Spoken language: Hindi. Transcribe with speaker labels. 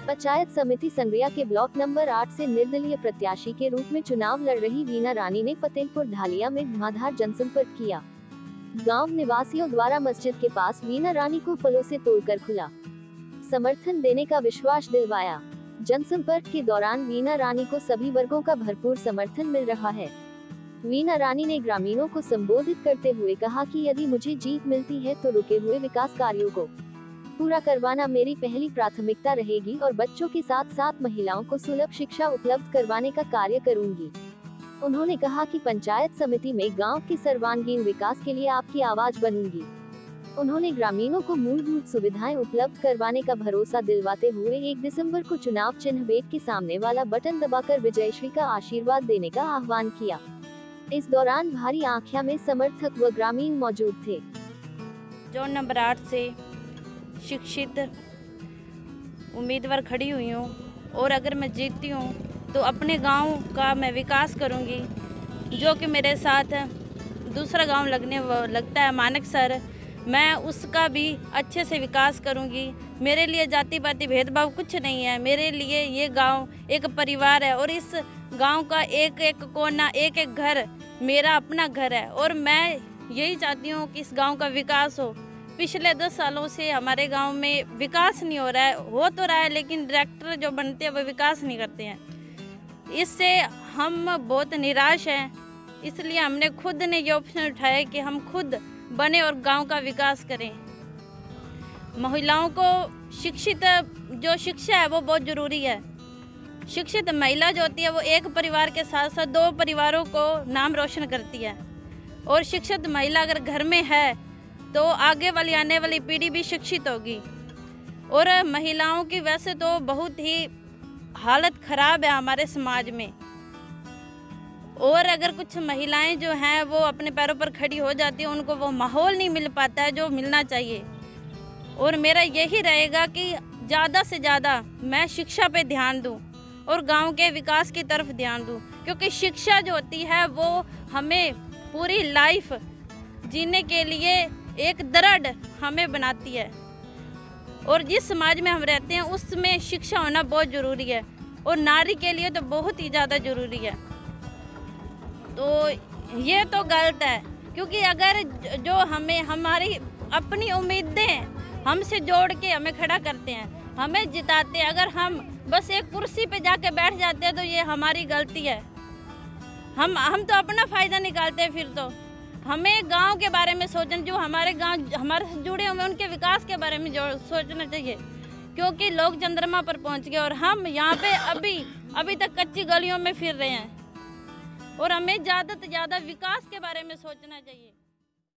Speaker 1: पंचायत समिति संग्रिया के ब्लॉक नंबर 8 से निर्दलीय प्रत्याशी के रूप में चुनाव लड़ रही वीना रानी ने फतेहपुर ढालिया में धुआंधार जनसंपर्क किया। गांव निवासियों द्वारा मस्जिद के पास वीना रानी को फलों से तोड़कर खुला समर्थन देने का विश्वास दिलवाया। जनसंपर्क के दौरान वीना रानी को सभी वर्गों का भरपूर समर्थन मिल रहा है। वीना रानी ने ग्रामीणों को संबोधित करते हुए कहा कि यदि मुझे जीत मिलती है तो रुके हुए विकास कार्यों को पूरा करवाना मेरी पहली प्राथमिकता रहेगी और बच्चों के साथ साथ महिलाओं को सुलभ शिक्षा उपलब्ध करवाने का कार्य करूंगी। उन्होंने कहा कि पंचायत समिति में गांव के सर्वांगीण विकास के लिए आपकी आवाज बनूंगी। उन्होंने ग्रामीणों को मूलभूत सुविधाएं उपलब्ध करवाने का भरोसा दिलवाते हुए 1 दिसंबर को चुनाव चिन्ह बेट के सामने वाला बटन दबाकर विजयश्री का आशीर्वाद देने का आह्वान किया। इस दौरान भारी आंख्या में समर्थक व ग्रामीण मौजूद थे।
Speaker 2: जोन नंबर 8 से शिक्षित उम्मीदवार खड़ी हुई हूँ और अगर मैं जीतती हूँ तो अपने गांव का मैं विकास करूँगी। जो कि मेरे साथ दूसरा गांव लगता है मानकसर, मैं उसका भी अच्छे से विकास करूँगी। मेरे लिए जाति पाति भेदभाव कुछ नहीं है। मेरे लिए ये गांव एक परिवार है और इस गांव का एक एक कोना, एक एक घर मेरा अपना घर है और मैं यही चाहती हूँ कि इस गांव का विकास हो। पिछले 10 सालों से हमारे गांव में विकास नहीं हो रहा है लेकिन डायरेक्टर जो बनते हैं वो विकास नहीं करते हैं। इससे हम बहुत निराश हैं। इसलिए हमने खुद ने ये ऑप्शन उठाया कि हम खुद बने और गांव का विकास करें। महिलाओं को शिक्षित जो शिक्षा है वो बहुत ज़रूरी है। शिक्षित महिला जो होती है वो एक परिवार के साथ साथ 2 परिवारों को नाम रोशन करती है और शिक्षित महिला अगर घर में है तो आगे वाली आने वाली पीढ़ी भी शिक्षित होगी। और महिलाओं की वैसे तो बहुत ही हालत ख़राब है हमारे समाज में और अगर कुछ महिलाएं जो हैं वो अपने पैरों पर खड़ी हो जाती हैं, उनको वो माहौल नहीं मिल पाता है जो मिलना चाहिए। और मेरा यही रहेगा कि ज़्यादा से ज़्यादा मैं शिक्षा पे ध्यान दूं और गांव के विकास की तरफ ध्यान दूं, क्योंकि शिक्षा जो होती है वो हमें पूरी लाइफ जीने के लिए एक दृढ़ हमें बनाती है। और जिस समाज में हम रहते हैं उसमें शिक्षा होना बहुत ज़रूरी है और नारी के लिए तो बहुत ही ज़्यादा ज़रूरी है। तो ये तो गलत है, क्योंकि अगर जो हमें हमारी अपनी उम्मीदें हमसे जोड़ के हमें खड़ा करते हैं, हमें जिताते हैं, अगर हम बस एक कुर्सी पे जाके बैठ जाते हैं तो ये हमारी गलती है। हम तो अपना फ़ायदा निकालते हैं। फिर तो हमें गांव के बारे में सोचना, जो हमारे गांव हमारे से जुड़े हुए उनके विकास के बारे में सोचना चाहिए, क्योंकि लोग चंद्रमा पर पहुंच गए और हम यहाँ पे अभी तक कच्ची गलियों में फिर रहे हैं और हमें ज़्यादा से ज़्यादा विकास के बारे में सोचना चाहिए।